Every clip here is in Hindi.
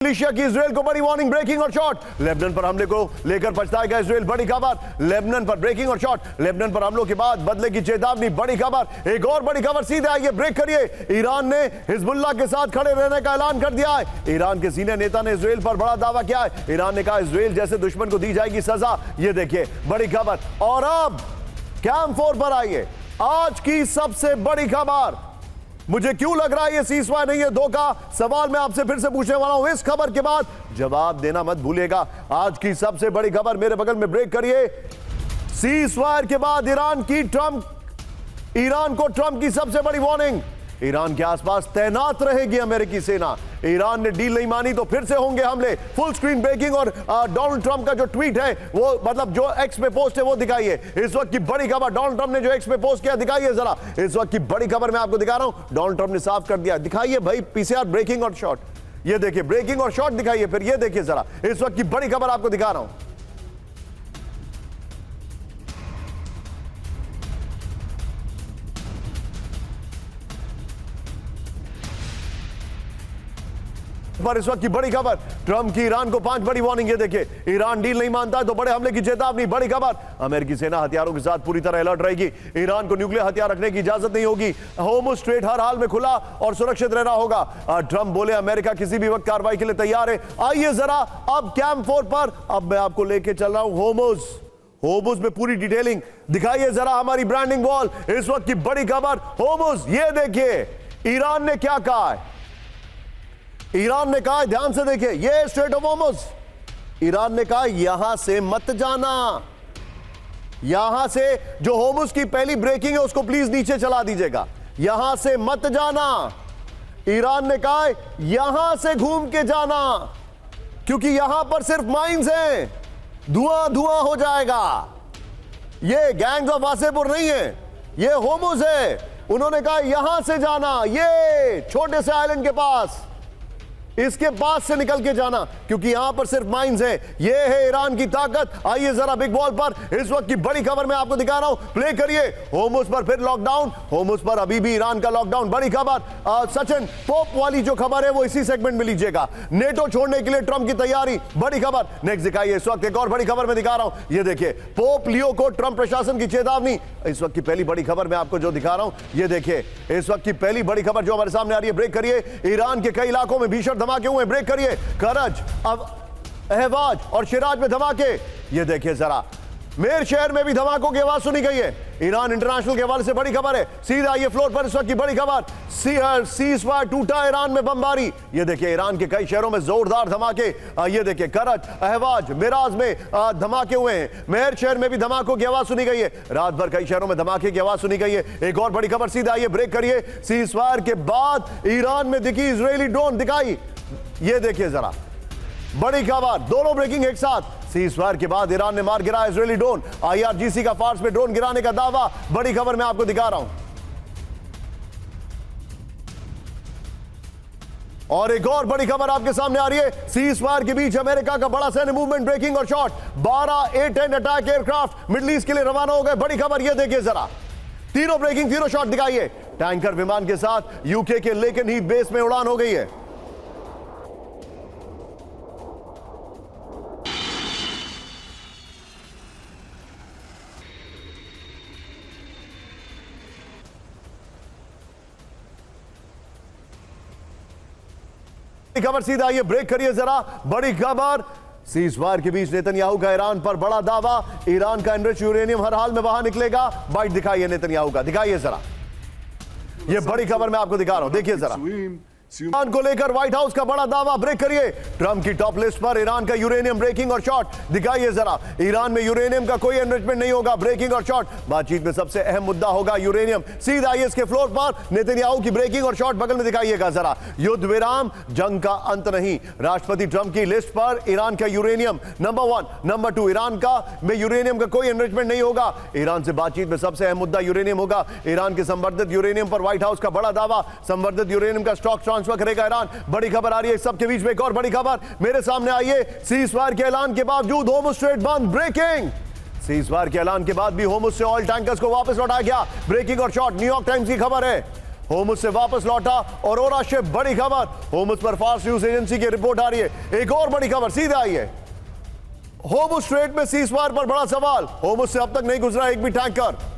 मलेशिया की इजराइल को बड़ी वार्निंग, ब्रेकिंग और शॉट। लेबनान पर हमले को लेकर पछताएगा इजराइल, बड़ी खबर। लेबनान पर ब्रेकिंग और शॉट, लेबनान पर हमलों के बाद बदले की चेतावनी, बड़ी खबर। एक और बड़ी खबर सीधे आइए, ब्रेक करिए। ईरान ने हिजबुल्लाह के साथ खड़े रहने का ऐलान कर दिया है। ईरान के सीनियर नेता ने इजराइल पर बड़ा दावा किया है। ईरान ने कहा इजराइल जैसे दुश्मन को दी जाएगी सजा। ये देखिए बड़ी खबर। और अब कैंप 4 पर आइए, आज की सबसे बड़ी खबर। मुझे क्यों लग रहा है ये सीजफायर नहीं है धोखा? सवाल मैं आपसे फिर से पूछने वाला हूं। इस खबर के बाद जवाब देना मत भूलिएगा। आज की सबसे बड़ी खबर मेरे बगल में, ब्रेक करिए। सीजफायर के बाद ईरान को ट्रंप की सबसे बड़ी वार्निंग। ईरान के आसपास तैनात रहेगी अमेरिकी सेना। ईरान ने डील नहीं मानी तो फिर से होंगे हमले। फुल स्क्रीन ब्रेकिंग और डोनाल्ड ट्रंप का जो ट्वीट है, वो मतलब जो एक्स पे पोस्ट है वो दिखाइए। इस वक्त की बड़ी खबर, डोनाल्ड ट्रंप ने जो एक्स पे पोस्ट किया, दिखाइए जरा। इस वक्त की बड़ी खबर मैं आपको दिखा रहा हूं। डोनाल्ड ट्रंप ने साफ कर दिया, दिखाइए भाई पीसीआर ब्रेकिंग और शॉट। ये देखिए ब्रेकिंग और शॉट दिखाइए। फिर ये देखिए जरा, इस वक्त की बड़ी खबर आपको दिखा रहा हूं। पर इस वक्त की बड़ी खबर, ट्रंप की ईरान को 5 बड़ी वार्निंग। ये देखिए, ईरान डील नहीं मानता तो बड़े हमले की चेतावनी, बड़ी खबर। अमेरिकी सेना हथियारों के साथ पूरी तरह अलर्ट रहेगी। ईरान को न्यूक्लियर हथियार रखने की इजाजत नहीं होगी। होर्मुज़ स्ट्रेट हर हाल में खुला और सुरक्षित रहना होगा। ट्रंप बोले अमेरिका किसी भी वक्त कार्रवाई के लिए तैयार है। आइए जरा अब कैंप 4 पर, अब मैं आपको लेके चल रहा हूं होर्मुज़ में पूरी डिटेलिंग। दिखाइए जरा हमारी ब्रांडिंग वॉल। इस वक्त की बड़ी खबर, होर्मुज़। ये देखिए ईरान ने क्या कहा है। ईरान ने कहा, ध्यान से देखिए, ये स्ट्रेट ऑफ होर्मुज़। ईरान ने कहा यहां से मत जाना, यहां से जो होर्मुज़ की पहली ब्रेकिंग है उसको प्लीज नीचे चला दीजिएगा। यहां से मत जाना। ईरान ने कहा यहां से घूम के जाना, क्योंकि यहां पर सिर्फ माइंस हैं, धुआं धुआं हो जाएगा। ये गैंग्स ऑफ वासेपुर नहीं है, ये होर्मुज़ है। उन्होंने कहा यहां से जाना, ये छोटे से आइलैंड के पास, इसके पास से निकल के जाना, क्योंकि यहां पर सिर्फ माइंस है। ये है ईरान की ताकत। आइए जरा बिग बॉल पर, इस वक्त की बड़ी खबर मैं आपको दिखा रहा हूं, प्ले करिए। होर्मुज़ पर फिर लॉकडाउन, होर्मुज़ पर अभी भी ईरान का लॉकडाउन, बड़ी खबर। सचिन, पोप वाली जो खबर है वो इसी सेगमेंट में लीजिएगा। नेटो छोड़ने के लिए ट्रंप की तैयारी, बड़ी खबर। नेक्स्ट दिखाइए। इस वक्त एक और बड़ी खबर मैं दिखा रहा हूं, ये देखिए, पोप लियो को ट्रंप प्रशासन की चेतावनी। इस वक्त की पहली बड़ी खबर मैं आपको जो दिखा रहा हूं, ये देखिए, इस वक्त की पहली बड़ी खबर जो हमारे सामने आ रही है, ब्रेक करिए। ईरान के कई इलाकों में भीषण धमाके हुए, ब्रेक करिए। करज, अब अहवाज और शिराज में धमाके। ये देखिए जरा, मेर शहर में भी धमाकों की आवाज सुनी गई है। ईरान इंटरनेशनल के हवाले से बड़ी खबर है। सीधा ये फ्लोर पर इस वक्त की बड़ी खबर, सीजफायर टूटा, ईरान में बमबारी। ये देखिए ईरान के कई शहरों में जोरदार धमाके। ये देखिए करज, अहवाज, मिराज में धमाके हुए हैं। मेहर शहर में भी धमाकों की आवाज सुनी गई है। रात भर कई शहरों में धमाके की आवाज सुनी गई है। एक और बड़ी खबर, सीधा ये ब्रेक करिए। सीजफायर के बाद ईरान में दिखी इजरायली ड्रोन, दिखाई। ये देखिए जरा, बड़ी खबर, दोनों ब्रेकिंग एक साथ। सीजफायर के बाद ईरान ने मार गिराया इजरायली ड्रोन। आईआरजीसी का फार्स में ड्रोन गिराने का दावा, बड़ी खबर मैं आपको दिखा रहा हूं। और एक और बड़ी खबर आपके सामने आ रही है। सीजफायर के बीच अमेरिका का बड़ा सैन्य मूवमेंट, ब्रेकिंग और shot. 12 A-10 attack aircraft middle east के लिए रवाना हो गए, बड़ी खबर। ये देखिए जरा, तीनों ब्रेकिंग, तीनों शॉट दिखाइए। टैंकर विमान के साथ यूके के लेकिन ही बेस में उड़ान हो गई है। खबर सीधा, ये ब्रेक करिए जरा, बड़ी खबर। सीजफायर के बीच नेतन्याहू का ईरान पर बड़ा दावा, ईरान का एनरिच यूरेनियम हर हाल में बाहर निकलेगा। बाइट दिखाइए नेतन्याहू का, दिखाइए जरा, ये बड़ी खबर मैं आपको दिखा रहा हूं, देखिए जरा। ईरान को लेकर व्हाइट हाउस का बड़ा दावा, ब्रेक करिए। ट्रंप की टॉप लिस्ट पर ईरान का यूरेनियम, ब्रेकिंग और शॉट, दिखाइए जरा। ईरान में यूरेनियम का कोई एनरिचमेंट नहीं होगा, ब्रेकिंग और शॉट। बातचीत में सबसे अहम मुद्दा होगा यूरेनियम। सीधा आइए इसके फ्लोर पर, नेतन्याहू की ब्रेकिंग और शॉट बगल में दिखाइएगा जरा। युद्ध विराम, जंग का अंत नहीं। राष्ट्रपति ट्रंप की लिस्ट पर ईरान का यूरेनियम नंबर 1, नंबर 2, ईरान का में यूरेनियम का कोई एनरिचमेंट नहीं होगा। ईरान से बातचीत में सबसे अहम मुद्दा यूरेनियम होगा। ईरान के संवर्धित यूरेनियम पर व्हाइट हाउस का बड़ा दावा, संवर्धित यूरेनियम का स्टॉक ट्रांसफर करेगा ईरान। बड़ी खबर आ रही है सबके बीच में। एक और बड़ी खबर मेरे सामने आई है। सीजफायर के ऐलान के बावजूद होर्मुज़ स्ट्रेट बंद, ब्रेकिंग। सीजफायर के ऐलान के बाद भी होर्मुज़ से ऑयल टैंकर्स को वापस लौटाया गया, ब्रेकिंग और शॉट। न्यूयॉर्क टाइम्स की खबर है, होर्मुज से वापस लौटा औरोरा शिप। बड़ी खबर होर्मुज पर फास्ट न्यूज एजेंसी की रिपोर्ट आ रही है। एक और बड़ी खबर सीधे आई है। होर्मुज स्ट्रेट में सीजफायर पर बड़ा सवाल। होर्मुज से अब तक नहीं गुजरा एक भी टैंकर।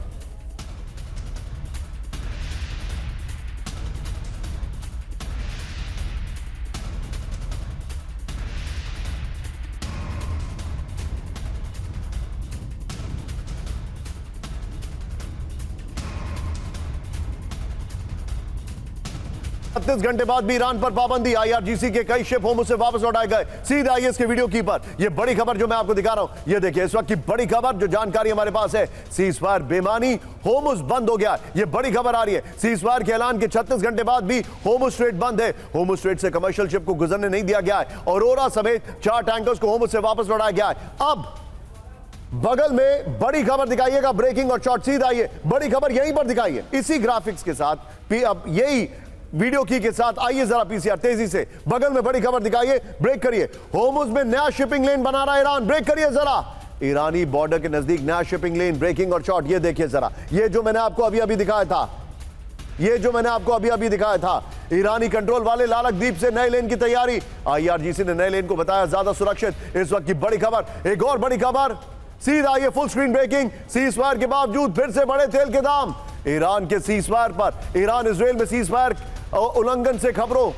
छत्तीस घंटे बाद भी ईरान पर पाबंदी। आईआरजीसी के कई शिप होर्मुज से वापस लौटाए गए। सीधे आइए इसके वीडियो की पर। यह बड़ी खबर जो मैं आपको दिखा रहा हूं, यह देखिए इस वक्त की बड़ी खबर जो जानकारी हमारे पास है। सीजफायर बेमानी, होर्मुज बंद हो गया। यह बड़ी खबर आ रही है। सीजफायर के ऐलान के 36 घंटे बाद भी होर्मुज स्ट्रेट बंद है। होर्मुज स्ट्रेट से कमर्शियल शिप को गुजरने नहीं दिया गया है। औरोरा समेत 4 टैंकर्स को होर्मुज से वापस लौटाया गया है। अब बगल में बड़ी खबर दिखाइएगा, ब्रेकिंग और शॉर्ट। सीधा आइए, बड़ी खबर यहीं पर दिखाइए इसी ग्राफिक्स के साथ। अब यही वीडियो की के साथ आइए जरा पीसीआर तेजी से बगल में बड़ी खबर दिखाइए। ब्रेक करिए। होर्मुज में नया शिपिंग लेन बना रहा है ईरान। ब्रेक करिए जरा। ईरानी बॉर्डर के नजदीक नया शिपिंग लेन, ब्रेकिंग और शॉर्ट। ये देखिए जरा, ये जो मैंने आपको अभी अभी दिखाया था, ये जो मैंने आपको अभी अभी दिखाया था, ईरानी कंट्रोल वाले लालक द्वीप से नए लेन की तैयारी। आईआरजीसी ने नए लेन को बताया ज्यादा सुरक्षित। इस वक्त की बड़ी खबर। एक और बड़ी खबर सीधा आइए, फुल स्क्रीन ब्रेकिंग। सीजफायर के बावजूद फिर से बढ़े तेल के दाम। ईरान के सीजफायर पर, ईरान इजराइल में सीजफायर उल्लंघन से खबरों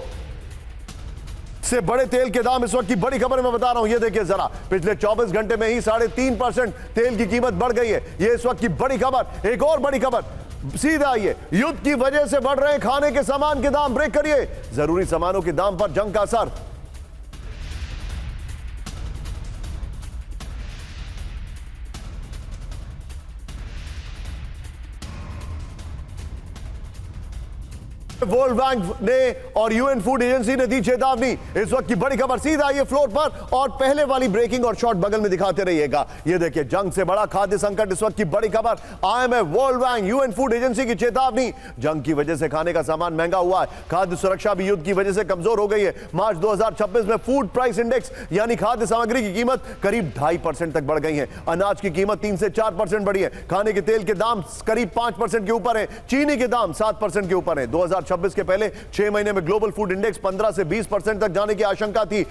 से बड़े तेल के दाम। इस वक्त की बड़ी खबर मैं बता रहा हूं, ये देखिए जरा, पिछले 24 घंटे में ही 3.5% तेल की कीमत बढ़ गई है। ये इस वक्त की बड़ी खबर। एक और बड़ी खबर सीधा आइए, युद्ध की वजह से बढ़ रहे हैं खाने के सामान के दाम। ब्रेक करिए। जरूरी सामानों के दाम पर जंग का असर। वर्ल्ड बैंक ने और यूएन फूड एजेंसी ने दी चेतावनी। इस वक्त की बड़ी खबर सीधा आइए फ्लोर पर और पहले वाली ब्रेकिंग और शॉर्ट बगल में दिखाते रहिएगा। ये देखिए, जंग से बड़ा खाद्य संकट। इस वक्त की बड़ी खबर। IMF, world bank, UN food agency की चेतावनी। जंग की वजह से खाने का सामान महंगा हुआ है। खाद्य सुरक्षा भी युद्ध की वजह से कमजोर हो गई है। मार्च 2026 में फूड प्राइस इंडेक्स यानी खाद्य सामग्री की कीमत करीब 2.5% तक बढ़ गई है। अनाज की कीमत 3 से 4% बढ़ी है। खाने के तेल के दाम करीब 5% के ऊपर है। चीनी के दाम 7% के ऊपर है। 2026 के पहले 6 महीने में ग्लोबल फूड इंडेक्स 15 से 20% तक जाने की आशंका थी।